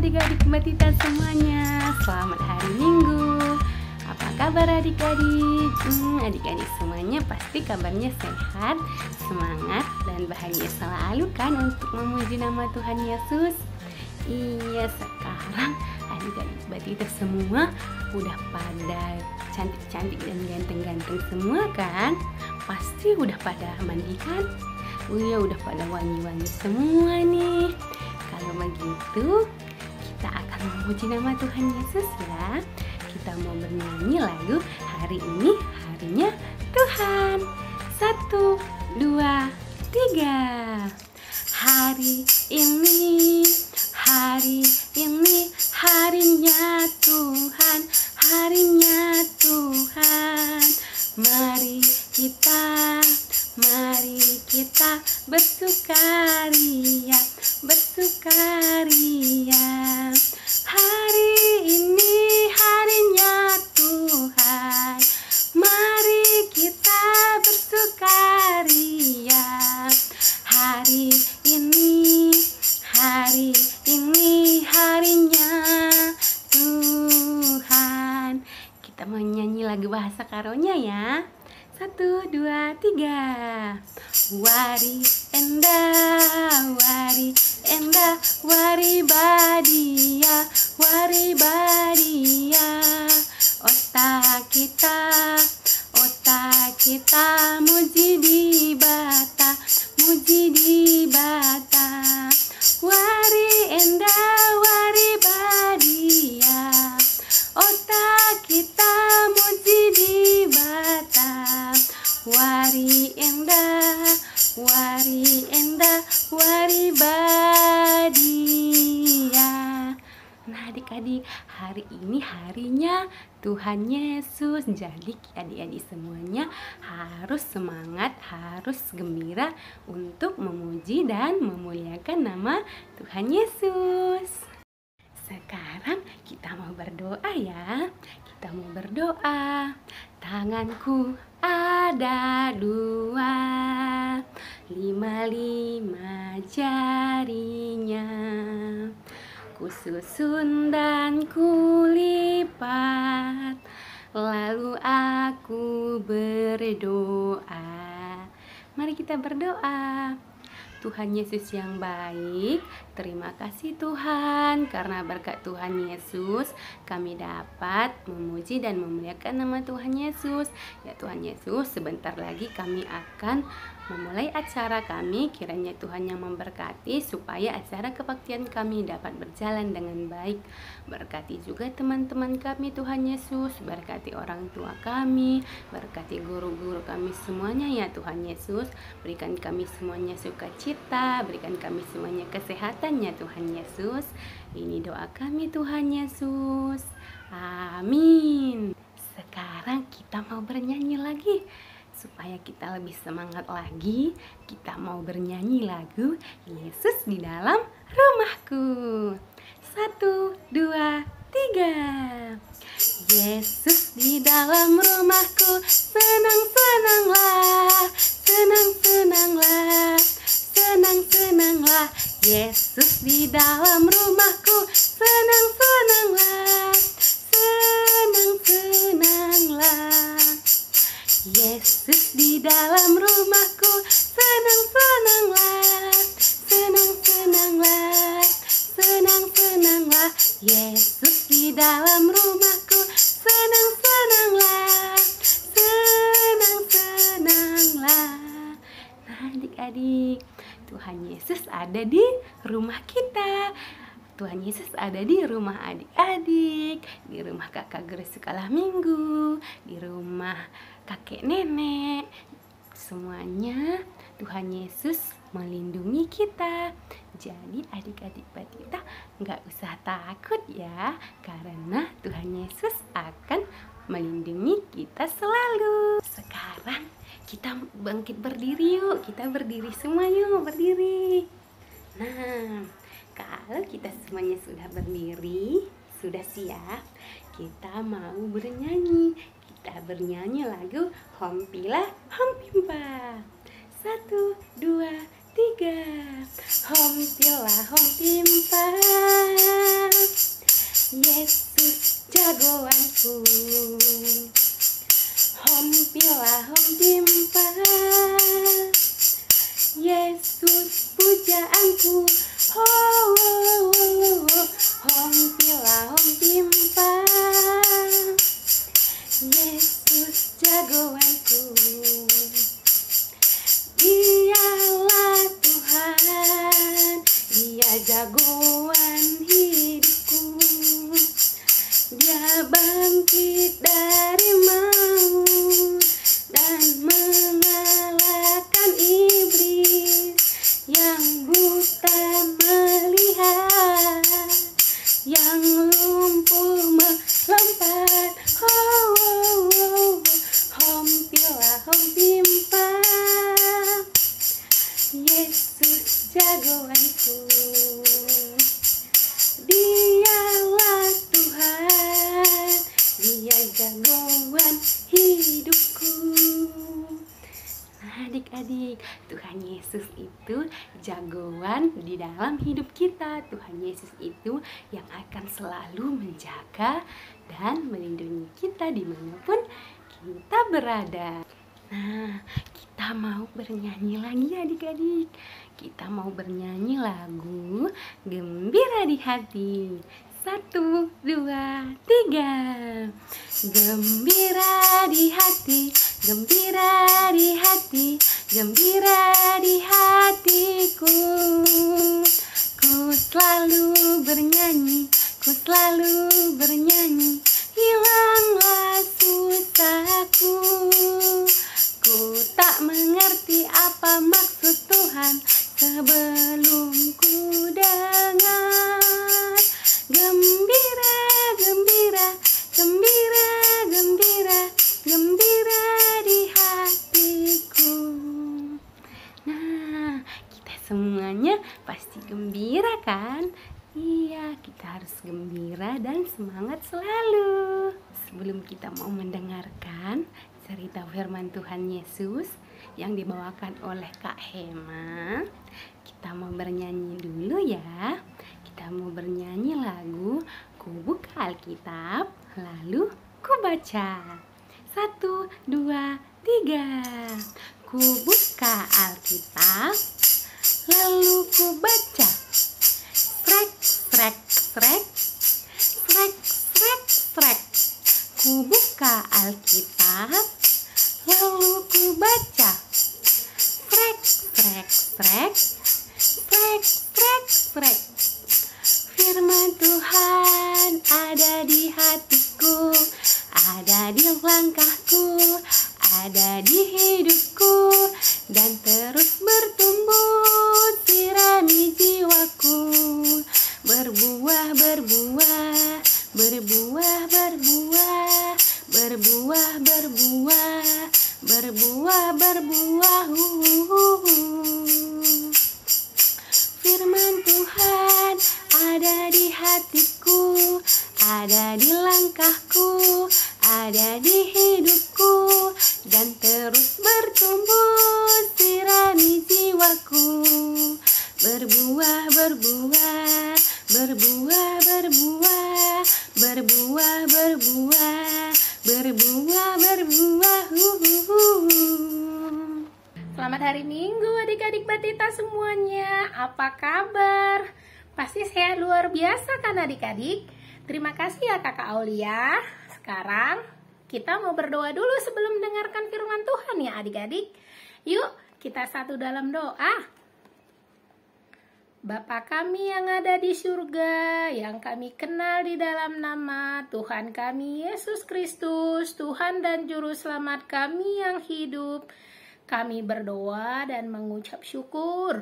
adik-adik Mbak Tita semuanya. Selamat hari Minggu. Apa kabar adik-adik? Adik-adik semuanya pasti kabarnya sehat, semangat, dan bahagia selalu kan untuk memuji nama Tuhan Yesus. Iya, sekarang adik-adik Mbak Tita semua udah pada cantik-cantik dan ganteng-ganteng semua kan? Pasti udah pada mandi kan? Oh iya, udah pada wangi-wangi semua nih. Kalau begitu, kita akan memuji nama Tuhan Yesus ya. Kita mau bernyanyi lagu Hari Ini Harinya Tuhan. 1, 2, 3. Hari ini harinya Tuhan, harinya Tuhan. Mari kita bersukaria, bersukaria. Hari ini harinya Tuhan, mari kita bersukaria. Hari ini harinya Tuhan. Kita mau nyanyi lagu bahasa Karonya ya. 1, 2, 3. Wari endah, wari badia, otak kita muji di bata, muji di bata. Wari endah, wari badia, otak kita muji di bata. Wari endah, wari badia. Nah adik-adik, hari ini harinya Tuhan Yesus. Jadi adik-adik semuanya harus semangat, harus gembira untuk memuji dan memuliakan nama Tuhan Yesus. Sekarang kita mau berdoa ya. Kita mau berdoa. Tanganku ada 2, 5 jarinya. Kususun dan kulipat, lalu aku berdoa. Mari kita berdoa. Tuhan Yesus yang baik, terima kasih Tuhan, karena berkat Tuhan Yesus kami dapat memuji dan memuliakan nama Tuhan Yesus. Ya Tuhan Yesus, sebentar lagi kami akan memulai acara kami. Kiranya Tuhan yang memberkati supaya acara kebaktian kami dapat berjalan dengan baik. Berkati juga teman-teman kami Tuhan Yesus, berkati orang tua kami, berkati guru-guru kami semuanya ya Tuhan Yesus. Berikan kami semuanya sukacita, berikan kami semuanya kesehatan ya Tuhan Yesus. Ini doa kami Tuhan Yesus. Amin. Sekarang kita mau bernyanyi lagi. Supaya kita lebih semangat lagi, kita mau bernyanyi lagu Yesus di dalam rumahku. 1, 2, 3. Yesus di dalam rumahku, senang-senanglah, senang-senanglah, senang-senanglah. Yesus di dalam rumahku, senang-senanglah, senang-senanglah. Yesus di dalam rumahku, senang-senanglah, senang-senanglah, senang-senanglah. Yesus di dalam rumahku, senang-senanglah, senang-senanglah. Nah adik-adik, Tuhan Yesus ada di rumah kita. Tuhan Yesus ada di rumah adik-adik, di rumah kakak guru sekolah minggu, di rumah kakek nenek. Semuanya Tuhan Yesus melindungi kita. Jadi adik-adik Mbak Tita nggak usah takut ya, karena Tuhan Yesus akan melindungi kita selalu. Sekarang kita bangkit berdiri yuk. Kita berdiri semua yuk, berdiri. Nah, kalau kita semuanya sudah berdiri, sudah siap, kita mau bernyanyi. Kita bernyanyi lagu Hompila Hompimpa. 1, 2, 3. Hompila Hompimpa, jagoanku. Dialah Tuhan, Dia jagoan hidupku. Nah, adik-adik, Tuhan Yesus itu jagoan di dalam hidup kita. Tuhan Yesus itu yang akan selalu menjaga dan melindungi kita dimanapun kita berada. Nah, kita mau bernyanyi lagi adik-adik. Kita mau bernyanyi lagu Gembira di Hati. 1, 2, 3. Gembira di hati, gembira di hati, gembira di hatiku. Ku selalu bernyanyi, ku selalu bernyanyi, hilanglah susahku. Ku tak mengerti apa maksud Tuhan sebelum ku dengar. Gembira, gembira, gembira, gembira, gembira di hatiku. Nah, kita semuanya pasti gembira kan? Iya, kita harus gembira dan semangat selalu. Sebelum kita mau mendengarkan cerita firman Tuhan Yesus yang dibawakan oleh Kak Hema, kita mau bernyanyi dulu ya. Kita mau bernyanyi lagu Ku Buka Alkitab, lalu ku baca. 1, 2, 3. Ku buka Alkitab, lalu ku baca. Srek, srek, srek, srek, srek, srek. Ku buka Alkitab, lalu ku baca. Srek, srek, srek, srek, srek, srek. Firman Tuhan ada di hatiku, ada di langkahku, ada di hidupku, dan terus bertumbuh sirami jiwaku. Berbuah, berbuah, berbuah, berbuah, berbuah, berbuah, berbuah, berbuah. Firman Tuhan ada di hatiku, ada di langkahku, ada di hidupku, dan terus bertumbuh sirami jiwaku. Berbuah, berbuah, berbuah, berbuah, berbuah, berbuah, berbuah, berbuah. Selamat hari Minggu adik-adik Batita semuanya. Apa kabar? Pasti sehat luar biasa kan adik-adik? Terima kasih ya Kakak Aulia. Sekarang kita mau berdoa dulu sebelum mendengarkan firman Tuhan ya adik-adik. Yuk kita satu dalam doa. Bapa kami yang ada di surga, yang kami kenal di dalam nama Tuhan kami Yesus Kristus, Tuhan dan Juru Selamat kami yang hidup. Kami berdoa dan mengucap syukur.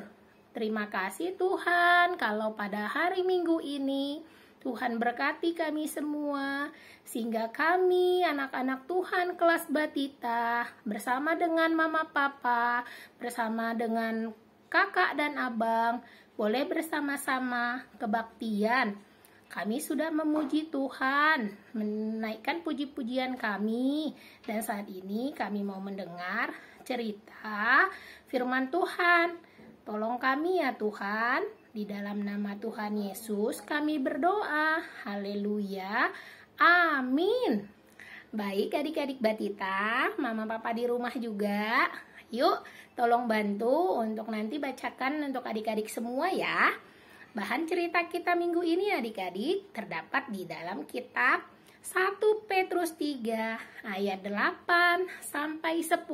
Terima kasih Tuhan kalau pada hari Minggu ini Tuhan berkati kami semua, sehingga kami anak-anak Tuhan kelas Batita bersama dengan Mama Papa, bersama dengan kakak dan abang, boleh bersama-sama kebaktian. Kami sudah memuji Tuhan, menaikkan puji-pujian kami, dan saat ini kami mau mendengar cerita firman Tuhan. Tolong kami ya Tuhan, di dalam nama Tuhan Yesus kami berdoa. Haleluya, amin. Baik adik-adik Batita, Mama Papa di rumah juga. Yuk tolong bantu untuk nanti bacakan untuk adik-adik semua ya. Bahan cerita kita minggu ini adik-adik terdapat di dalam kitab 1 Petrus 3 ayat 8 sampai 10.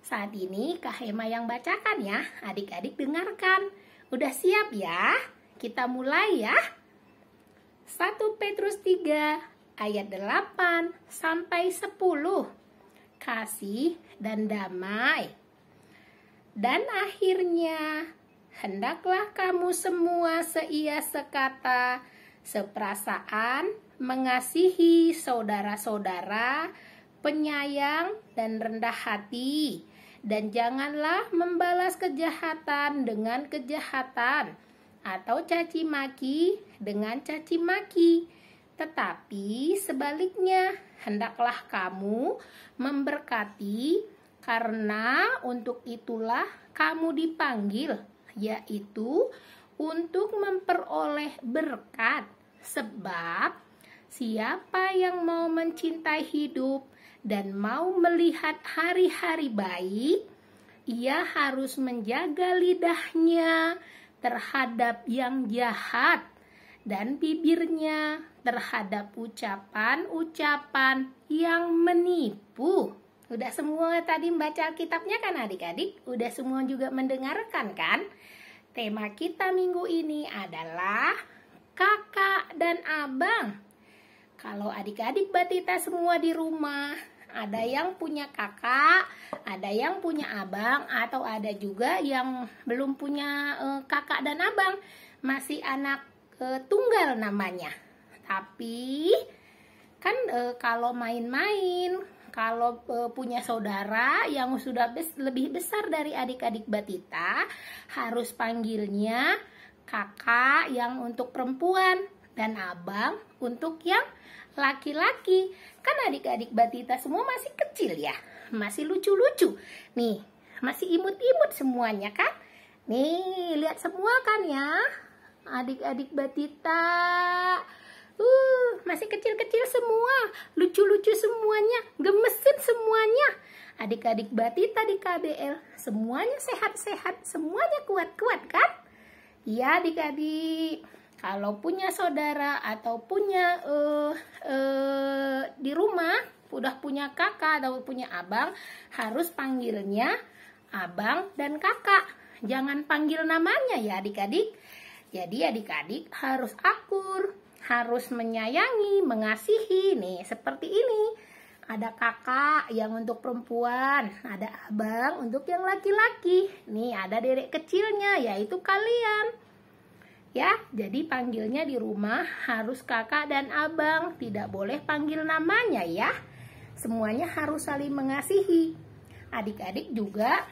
Saat ini Kak Hema yang bacakan ya, adik-adik dengarkan. Udah siap ya? Kita mulai ya. 1 Petrus 3 ayat 8 sampai 10. Kasih dan damai. Dan akhirnya, hendaklah kamu semua seia sekata, seperasaan, mengasihi saudara-saudara, penyayang dan rendah hati, dan janganlah membalas kejahatan dengan kejahatan atau caci maki dengan caci maki. Tetapi sebaliknya, hendaklah kamu memberkati, karena untuk itulah kamu dipanggil, yaitu untuk memperoleh berkat. Sebab siapa yang mau mencintai hidup dan mau melihat hari-hari baik, ia harus menjaga lidahnya terhadap yang jahat dan bibirnya terhadap ucapan-ucapan yang menipu. Udah semua tadi membaca Alkitabnya kan adik-adik? Udah semua juga mendengarkan kan? Tema kita minggu ini adalah kakak dan abang. Kalau adik-adik Batita semua di rumah, ada yang punya kakak, ada yang punya abang, atau ada juga yang belum punya kakak dan abang, masih anak tunggal namanya. Tapi kan kalau main-main, kalau punya saudara yang sudah lebih besar dari adik-adik Batita, harus panggilnya kakak yang untuk perempuan dan abang untuk yang laki-laki. Kan adik-adik Batita semua masih kecil ya, masih lucu-lucu. Nih, masih imut-imut semuanya kan? Nih, lihat semua kan ya, adik-adik Batita. Masih kecil-kecil semua, lucu-lucu semuanya, gemesin semuanya. Adik-adik Batita di KBL, semuanya sehat-sehat, semuanya kuat-kuat kan? Iya adik-adik. Kalau punya saudara atau punya di rumah, udah punya kakak atau punya abang, harus panggilnya abang dan kakak. Jangan panggil namanya ya adik-adik. Jadi adik-adik harus akur, harus menyayangi, mengasihi. Nih seperti ini. Ada kakak yang untuk perempuan, ada abang untuk yang laki-laki. Nih ada dedek kecilnya, yaitu kalian. Ya, jadi panggilnya di rumah harus kakak dan abang, tidak boleh panggil namanya ya. Semuanya harus saling mengasihi. Adik-adik juga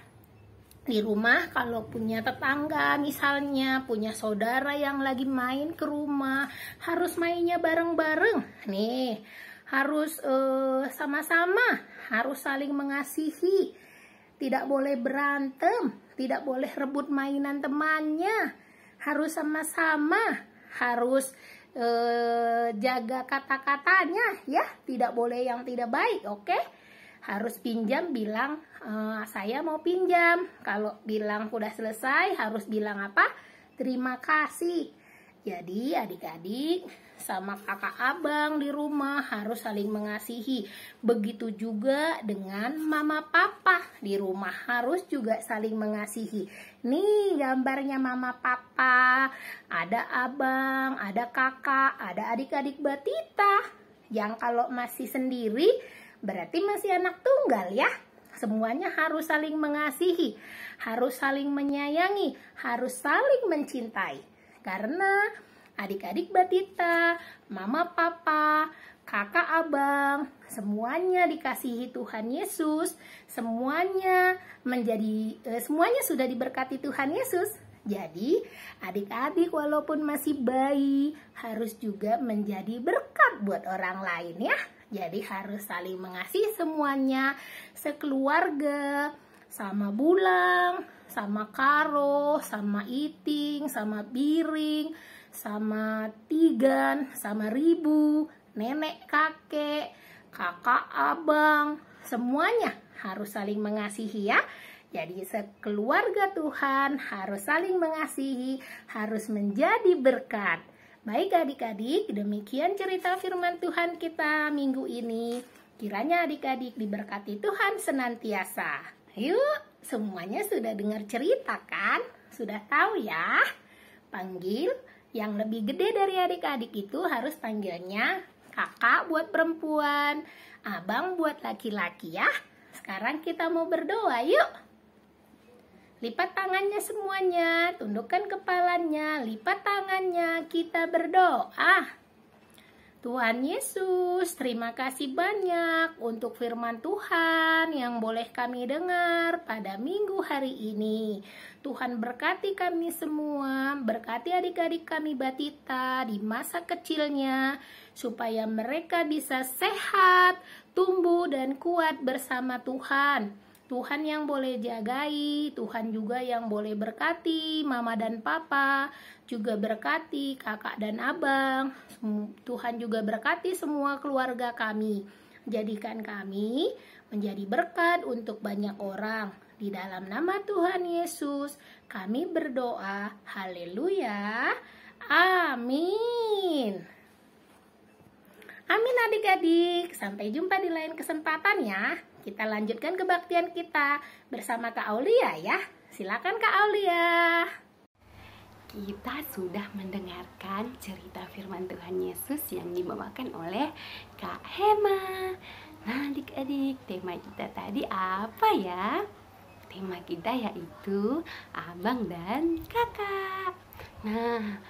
di rumah kalau punya tetangga misalnya, punya saudara yang lagi main ke rumah, harus mainnya bareng-bareng. Nih, harus sama-sama, harus saling mengasihi. Tidak boleh berantem, tidak boleh rebut mainan temannya. Harus sama-sama, harus jaga kata-katanya ya, tidak boleh yang tidak baik, oke? Harus pinjam, bilang saya mau pinjam. Kalau bilang udah selesai, harus bilang apa? Terima kasih. Jadi adik-adik sama kakak abang di rumah harus saling mengasihi. Begitu juga dengan mama papa di rumah harus juga saling mengasihi. Nih gambarnya mama papa, ada abang, ada kakak, ada adik-adik Batita. Yang kalau masih sendiri berarti masih anak tunggal ya. Semuanya harus saling mengasihi, harus saling menyayangi, harus saling mencintai. Karena adik-adik Batita, mama papa, kakak abang, semuanya dikasihi Tuhan Yesus, semuanya sudah diberkati Tuhan Yesus. Jadi adik-adik walaupun masih bayi harus juga menjadi berkat buat orang lain ya. Jadi harus saling mengasihi semuanya, sekeluarga, sama Bulang, sama Karo, sama Iting, sama Biring, sama Tigan, sama Ribu, nenek kakek, kakak abang, semuanya harus saling mengasihi ya. Jadi sekeluarga Tuhan harus saling mengasihi, harus menjadi berkat. Baik adik-adik, demikian cerita firman Tuhan kita minggu ini. Kiranya adik-adik diberkati Tuhan senantiasa. Yuk, semuanya sudah dengar cerita kan? Sudah tahu ya? Panggil yang lebih gede dari adik-adik itu harus panggilnya kakak buat perempuan, abang buat laki-laki ya. Sekarang kita mau berdoa yuk. Lipat tangannya semuanya, tundukkan kepalanya, lipat tangannya, kita berdoa. Tuhan Yesus, terima kasih banyak untuk firman Tuhan yang boleh kami dengar pada minggu hari ini. Tuhan berkati kami semua, berkati adik-adik kami Batita di masa kecilnya, supaya mereka bisa sehat, tumbuh dan kuat bersama Tuhan. Tuhan yang boleh jagai, Tuhan juga yang boleh berkati mama dan papa, juga berkati kakak dan abang. Tuhan juga berkati semua keluarga kami. Jadikan kami menjadi berkat untuk banyak orang. Di dalam nama Tuhan Yesus, kami berdoa. Haleluya. Amin. Amin adik-adik. Sampai jumpa di lain kesempatan ya. Kita lanjutkan kebaktian kita bersama Kak Aulia ya. Silakan Kak Aulia. Kita sudah mendengarkan cerita firman Tuhan Yesus yang dibawakan oleh Kak Hema. Nah adik-adik, tema kita tadi apa ya? Tema kita yaitu abang dan kakak. Nah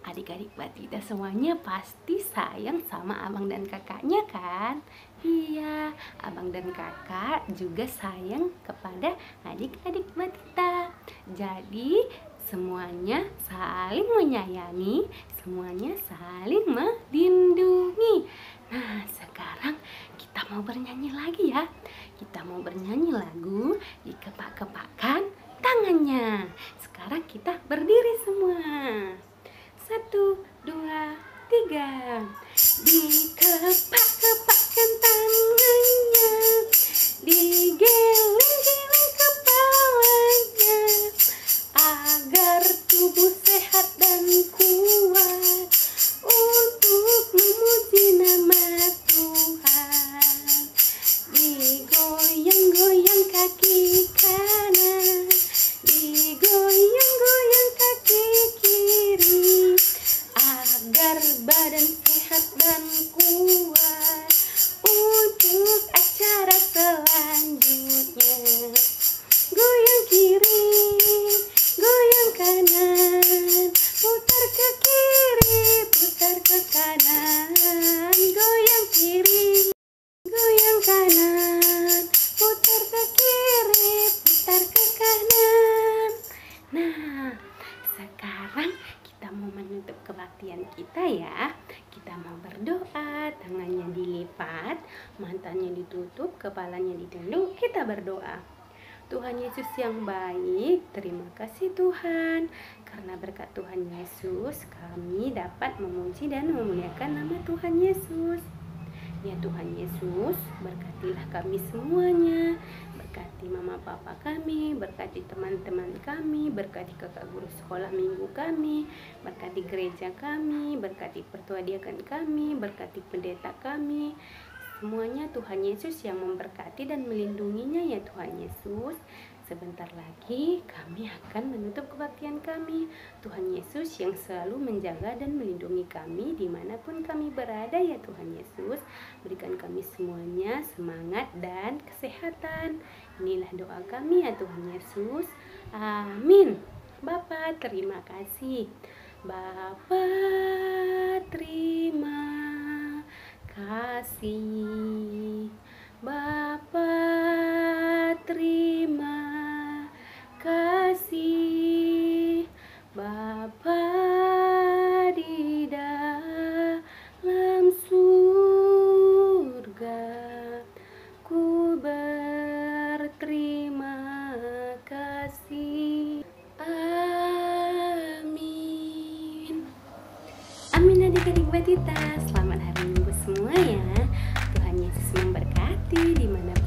adik-adik Batita semuanya pasti sayang sama abang dan kakaknya kan? Iya, abang dan kakak juga sayang kepada adik-adik Batita. Jadi semuanya saling menyayangi, semuanya saling melindungi. Nah sekarang kita mau bernyanyi lagi ya. Kita mau bernyanyi lagu Dikepak-kepakkan Tangannya. Sekarang kita berdiri semua. 1, 2, 3. Dikepak-kepakkan tangannya, digeleng-geleng kepalanya, agar tubuh sehat dan kuat untuk memuji nama Tuhan. Digoyang-goyang kaki kanan, digoyang-goyang kaki kiri, agar badan sehat dan kuat untuk acara selanjutnya. Goyang kiri, goyang kanan, putar ke kiri, putar ke kanan. Goyang kiri, goyang kanan, putar ke kiri, putar ke kanan. Nah, sekarang kita mau menutup kebaktian kita ya. Kita mau berdoa, tangannya dilipat, matanya ditutup, kepalanya ditunduk. Kita berdoa. Tuhan Yesus yang baik, terima kasih Tuhan. Karena berkat Tuhan Yesus, kami dapat memuji dan memuliakan nama Tuhan Yesus. Ya Tuhan Yesus, berkatilah kami semuanya. Berkati mama papa kami, berkati teman-teman kami, berkati kakak guru sekolah minggu kami, berkati gereja kami, berkati pertua diakan kami, berkati pendeta kami. Semuanya Tuhan Yesus yang memberkati dan melindunginya ya Tuhan Yesus. Sebentar lagi kami akan menutup kebaktian kami. Tuhan Yesus yang selalu menjaga dan melindungi kami dimanapun kami berada ya Tuhan Yesus. Berikan kami semuanya semangat dan kesehatan. Inilah doa kami ya Tuhan Yesus. Amin. Bapa terima kasih. Bapa terima kasih. Bapa terima kasih. Bapa di dalam surga, ku berterima kasih. Amin. Amin adik-adik Batita. Selamat hari Minggu semua ya. Tuhan Yesus memberkati dimanapun